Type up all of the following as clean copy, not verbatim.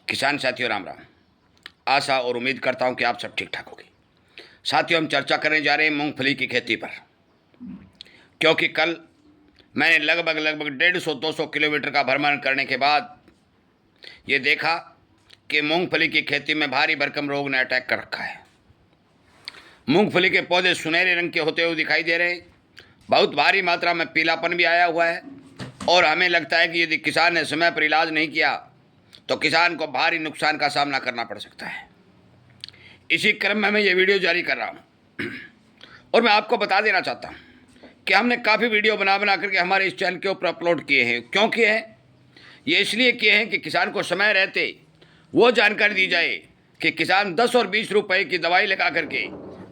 किसान साथियों राम राम। आशा और उम्मीद करता हूं कि आप सब ठीक ठाक होंगे। साथियों, हम चर्चा करने जा रहे हैं मूंगफली की खेती पर, क्योंकि कल मैंने लगभग 150-200 किलोमीटर का भ्रमण करने के बाद ये देखा कि मूंगफली की खेती में भारी भरकम रोग ने अटैक कर रखा है। मूंगफली के पौधे सुनहरे रंग के होते हुए दिखाई दे रहे हैं, बहुत भारी मात्रा में पीलापन भी आया हुआ है और हमें लगता है कि यदि किसान ने समय पर इलाज नहीं किया तो किसान को भारी नुकसान का सामना करना पड़ सकता है। इसी क्रम में मैं ये वीडियो जारी कर रहा हूँ और मैं आपको बता देना चाहता हूँ कि हमने काफ़ी वीडियो बना करके हमारे इस चैनल के ऊपर अपलोड किए हैं। क्यों किए हैं? ये इसलिए किए हैं कि किसान को समय रहते वो जानकारी दी जाए कि किसान 10 और 20 रुपए की दवाई लगा करके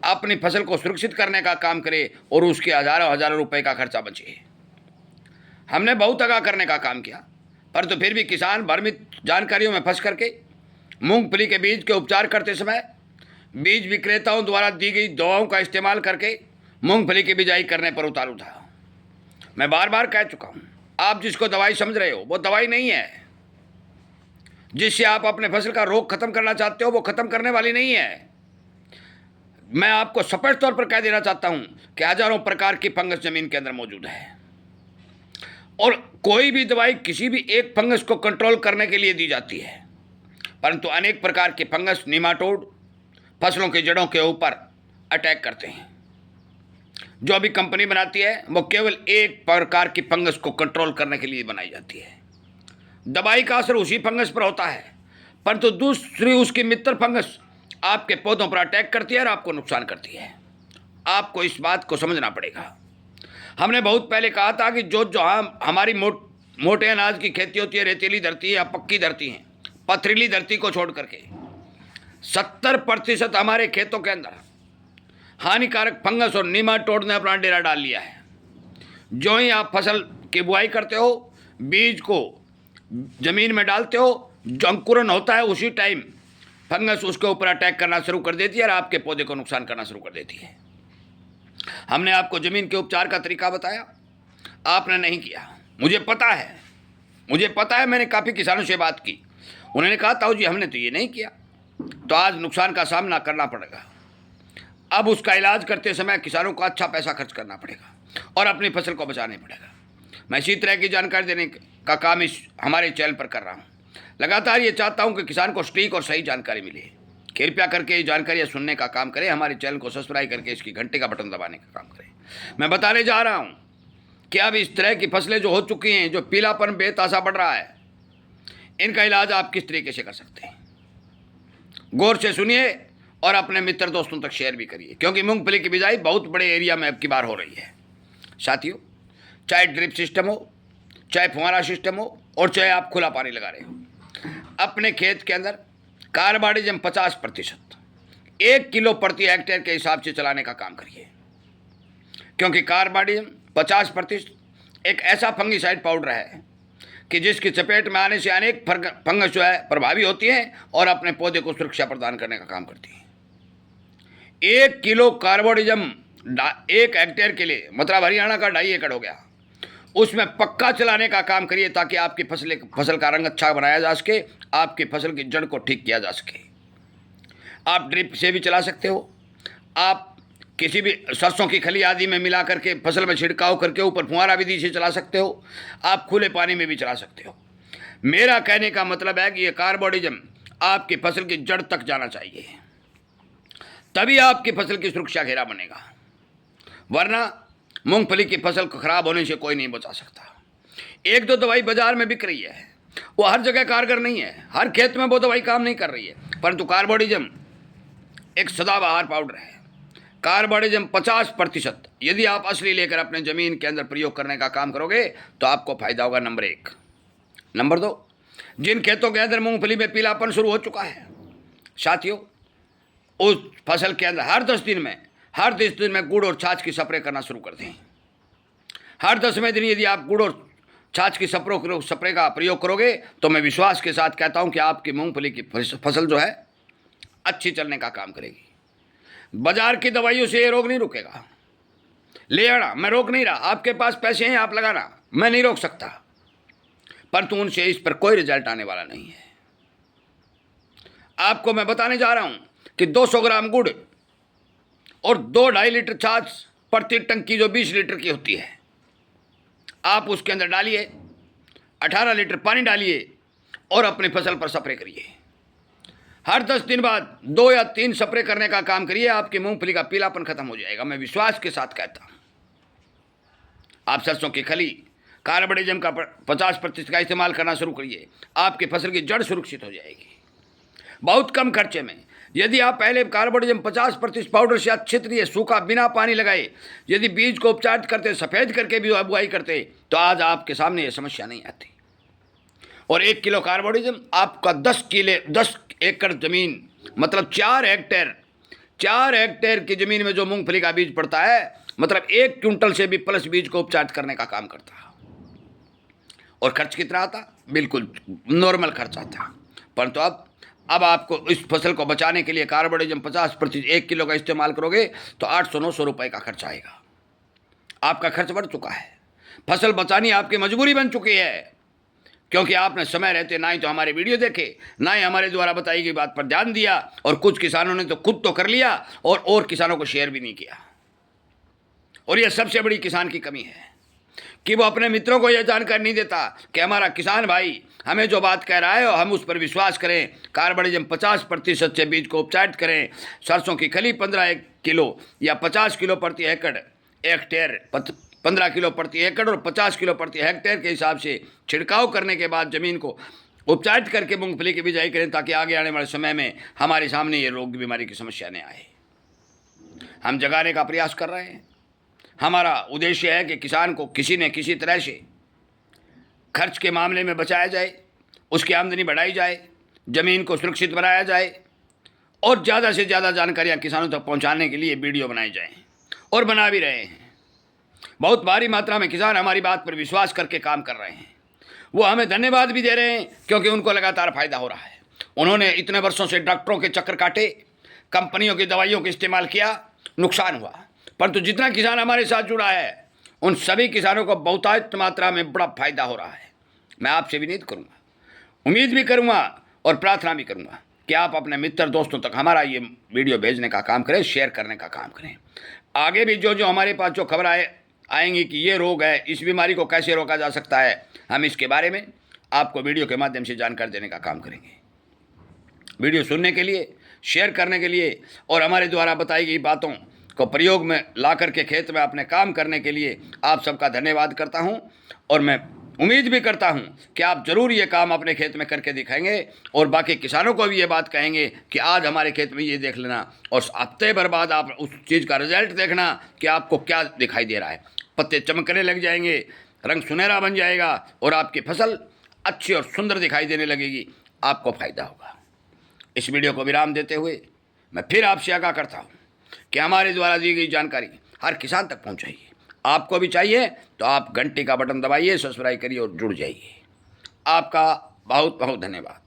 अपनी फसल को सुरक्षित करने का काम करे और उसके हज़ारों रुपए का खर्चा बचे। हमने बहुत आगाह करने का काम किया, पर तो फिर भी किसान भ्रमित जानकारियों में फंस करके मूंगफली के बीज के उपचार करते समय बीज विक्रेताओं द्वारा दी गई दवाओं का इस्तेमाल करके मूंगफली की बिजाई करने पर उतारू था। मैं बार बार कह चुका हूँ, आप जिसको दवाई समझ रहे हो वो दवाई नहीं है। जिससे आप अपने फसल का रोग खत्म करना चाहते हो वो खत्म करने वाली नहीं है। मैं आपको स्पष्ट तौर पर कह देना चाहता हूँ कि हजारों प्रकार की फंगस जमीन के अंदर मौजूद है और कोई भी दवाई किसी भी एक फंगस को कंट्रोल करने के लिए दी जाती है, परंतु अनेक प्रकार के फंगस निमाटोड फसलों की जड़ों के ऊपर अटैक करते हैं। जो भी कंपनी बनाती है वो केवल एक प्रकार की फंगस को कंट्रोल करने के लिए बनाई जाती है। दवाई का असर उसी फंगस पर होता है, परंतु दूसरी उसकी मित्र फंगस आपके पौधों पर अटैक करती है और आपको नुकसान करती है। आपको इस बात को समझना पड़ेगा। हमने बहुत पहले कहा था कि जो हमारी मोटे अनाज की खेती होती है, रेतीली धरती है या पक्की धरती है, पथरीली धरती को छोड़ करके 70% हमारे खेतों के अंदर हानिकारक फंगस और नीमाटोड ने अपना डेरा डाल लिया है। जो ही आप फसल की बुआई करते हो, बीज को जमीन में डालते हो, जो अंकुरन होता है उसी टाइम फंगस उसके ऊपर अटैक करना शुरू कर देती है और आपके पौधे को नुकसान करना शुरू कर देती है। हमने आपको जमीन के उपचार का तरीका बताया, आपने नहीं किया। मुझे पता है, मैंने काफ़ी किसानों से बात की, उन्होंने कहा ताऊ जी हमने तो ये नहीं किया, तो आज नुकसान का सामना करना पड़ेगा। अब उसका इलाज करते समय किसानों को अच्छा पैसा खर्च करना पड़ेगा और अपनी फसल को बचाने पड़ेगा। मैं इसी तरह की जानकारी देने का काम इस हमारे चैनल पर कर रहा हूँ। लगातार ये चाहता हूँ कि किसान को सटीक और सही जानकारी मिले। कृपया करके ये जानकारियाँ सुनने का काम करें, हमारे चैनल को सब्सक्राइब करके इसकी घंटे का बटन दबाने का काम करें। मैं बताने जा रहा हूँ कि अब इस तरह की फसलें जो हो चुकी हैं, जो पीलापन बेतहाशा बढ़ रहा है, इनका इलाज आप किस तरीके से कर सकते हैं, गौर से सुनिए और अपने मित्र दोस्तों तक शेयर भी करिए, क्योंकि मूंगफली की बिजाई बहुत बड़े एरिया में अब की बार हो रही है। साथियों, चाहे ड्रिप सिस्टम हो, चाहे फुहारा सिस्टम हो और चाहे आप खुला पानी लगा रहे हो, अपने खेत के अंदर कार्बाइडजम 50% 1 किलो प्रति हेक्टेयर के हिसाब से चलाने का काम करिए, क्योंकि कार्बाइडजम 50% एक ऐसा फंगिसाइड पाउडर है कि जिसकी चपेट में आने से अनेक फंगस जो है प्रभावी होती हैं और अपने पौधे को सुरक्षा प्रदान करने का काम करती है। 1 किलो कार्बाइडजम 1 हेक्टेयर के लिए, मतलब हरियाणा का 2.5 एकड़ हो गया, उसमें पक्का चलाने का काम करिए ताकि आपकी फसल का रंग अच्छा बनाया जा सके, आपकी फसल की जड़ को ठीक किया जा सके। आप ड्रिप से भी चला सकते हो, आप किसी भी सरसों की खली आदि में मिला करके फसल में छिड़काव करके ऊपर फुहारा विधि से चला सकते हो, आप खुले पानी में भी चला सकते हो। मेरा कहने का मतलब है कि ये कार्बाइडजम आपकी फसल की जड़ तक जाना चाहिए, तभी आपकी फसल की सुरक्षा घेरा बनेगा, वरना मूंगफली की फसल को खराब होने से कोई नहीं बचा सकता। 1-2 दवाई बाजार में बिक रही है, वो हर जगह कारगर नहीं है, हर खेत में वो दवाई काम नहीं कर रही है, परंतु कार्बाइडजम एक सदाबहार पाउडर है। कार्बाइडजम 50% यदि आप असली लेकर अपने ज़मीन के अंदर प्रयोग करने का काम करोगे तो आपको फायदा होगा, नंबर 1। नंबर 2, जिन खेतों के अंदर मूंगफली में पीलापन शुरू हो चुका है, साथियों, उस फसल के अंदर हर 10 दिन में गुड़ और छाछ की स्प्रे करना शुरू कर दें। हर 10वें दिन यदि आप गुड़ और छाछ की स्प्रे का प्रयोग करोगे तो मैं विश्वास के साथ कहता हूं कि आपकी मूंगफली की फसल जो है अच्छी चलने का काम करेगी। बाजार की दवाइयों से ये रोग नहीं रुकेगा। ले आना, मैं रोक नहीं रहा, आपके पास पैसे हैं आप लगाना, मैं नहीं रोक सकता, परंतु उनसे इस पर कोई रिजल्ट आने वाला नहीं है। आपको मैं बताने जा रहा हूं कि 200 ग्राम गुड़ और 2-2.5 लीटर छाछ प्रति टंकी जो 20 लीटर की होती है, आप उसके अंदर डालिए, 18 लीटर पानी डालिए और अपनी फसल पर स्प्रे करिए। हर 10 दिन बाद 2 या 3 स्प्रे करने का काम करिए, आपकी मूंगफली का पीलापन खत्म हो जाएगा। मैं विश्वास के साथ कहता हूं। आप सरसों की खली कार्बोडिजम का 50% का इस्तेमाल करना शुरू करिए, आपकी फसल की जड़ सुरक्षित हो जाएगी बहुत कम खर्चे में। यदि आप पहले कार्बोडिजम 50% पाउडर से क्षेत्रीय सूखा बिना पानी लगाए यदि बीज को उपचारित करते, सफ़ेद करके भी बुआई करते, तो आज आपके सामने ये समस्या नहीं आती। और 1 किलो कार्बोडिजम आपका 10 एकड़ ज़मीन, मतलब 4 हेक्टेयर की ज़मीन में जो मूंगफली का बीज पड़ता है, मतलब 1 क्विंटल से भी प्लस बीज को उपचारित करने का काम करता है। और खर्च कितना आता? बिल्कुल नॉर्मल खर्च आता। परंतु अब आपको इस फसल को बचाने के लिए कार्बोडिजम 50% 1 किलो का इस्तेमाल करोगे तो 800-900 रुपये का खर्च आएगा। आपका खर्च बढ़ चुका है, फसल बचानी आपकी मजबूरी बन चुकी है, क्योंकि आपने समय रहते ना ही तो हमारे वीडियो देखे, ना ही हमारे द्वारा बताई गई बात पर ध्यान दिया, और कुछ किसानों ने तो खुद तो कर लिया और किसानों को शेयर भी नहीं किया। और यह सबसे बड़ी किसान की कमी है कि वो अपने मित्रों को यह जानकारी नहीं देता कि हमारा किसान भाई हमें जो बात कह रहा है और हम उस पर विश्वास करें। कार्बोडिजम 50% से बीज को उपचारित करें। सरसों की खली 15 किलो या 50 किलो प्रति हेक्टेयर 15 किलो प्रति एकड़ और 50 किलो प्रति हेक्टेयर के हिसाब से छिड़काव करने के बाद ज़मीन को उपचारित करके मूंगफली की बिजाई करें, ताकि आगे आने वाले समय में हमारे सामने ये रोग बीमारी की समस्या न आए। हम जगाने का प्रयास कर रहे हैं। हमारा उद्देश्य है कि किसान को किसी न किसी तरह से खर्च के मामले में बचाया जाए, उसकी आमदनी बढ़ाई जाए, ज़मीन को सुरक्षित बनाया जाए और ज़्यादा से ज़्यादा जानकारियाँ किसानों तक पहुँचाने के लिए वीडियो बनाई जाएँ, और बना भी रहे हैं। बहुत भारी मात्रा में किसान हमारी बात पर विश्वास करके काम कर रहे हैं। वो हमें धन्यवाद भी दे रहे हैं, क्योंकि उनको लगातार फ़ायदा हो रहा है। उन्होंने इतने वर्षों से डॉक्टरों के चक्कर काटे, कंपनियों की दवाइयों का इस्तेमाल किया, नुकसान हुआ। परंतु जितना किसान हमारे साथ जुड़ा है, उन सभी किसानों को बहुतायत मात्रा में बड़ा फायदा हो रहा है। मैं आपसे विनीत करूँगा, उम्मीद भी करूँगा और प्रार्थना भी करूँगा कि आप अपने मित्र दोस्तों तक हमारा ये वीडियो भेजने का काम करें, शेयर करने का काम करें। आगे भी जो हमारे पास जो खबर आएंगी कि ये रोग है, इस बीमारी को कैसे रोका जा सकता है, हम इसके बारे में आपको वीडियो के माध्यम से जानकारी देने का काम करेंगे। वीडियो सुनने के लिए, शेयर करने के लिए और हमारे द्वारा बताई गई बातों को प्रयोग में ला करके खेत में अपने काम करने के लिए आप सबका धन्यवाद करता हूं। और मैं उम्मीद भी करता हूं कि आप ज़रूर ये काम अपने खेत में करके दिखाएंगे और बाकी किसानों को भी ये बात कहेंगे कि आज हमारे खेत में ये देख लेना, और हफ्ते भर बाद आप उस चीज़ का रिजल्ट देखना कि आपको क्या दिखाई दे रहा है। पत्ते चमकने लग जाएंगे, रंग सुनहरा बन जाएगा और आपकी फसल अच्छी और सुंदर दिखाई देने लगेगी, आपको फ़ायदा होगा। इस वीडियो को विराम देते हुए मैं फिर आपसे आगाह करता हूँ कि हमारे द्वारा दी गई जानकारी हर किसान तक पहुँचाइए। आपको भी चाहिए तो आप घंटे का बटन दबाइए, सब्सक्राइब करिए और जुड़ जाइए। आपका बहुत बहुत धन्यवाद।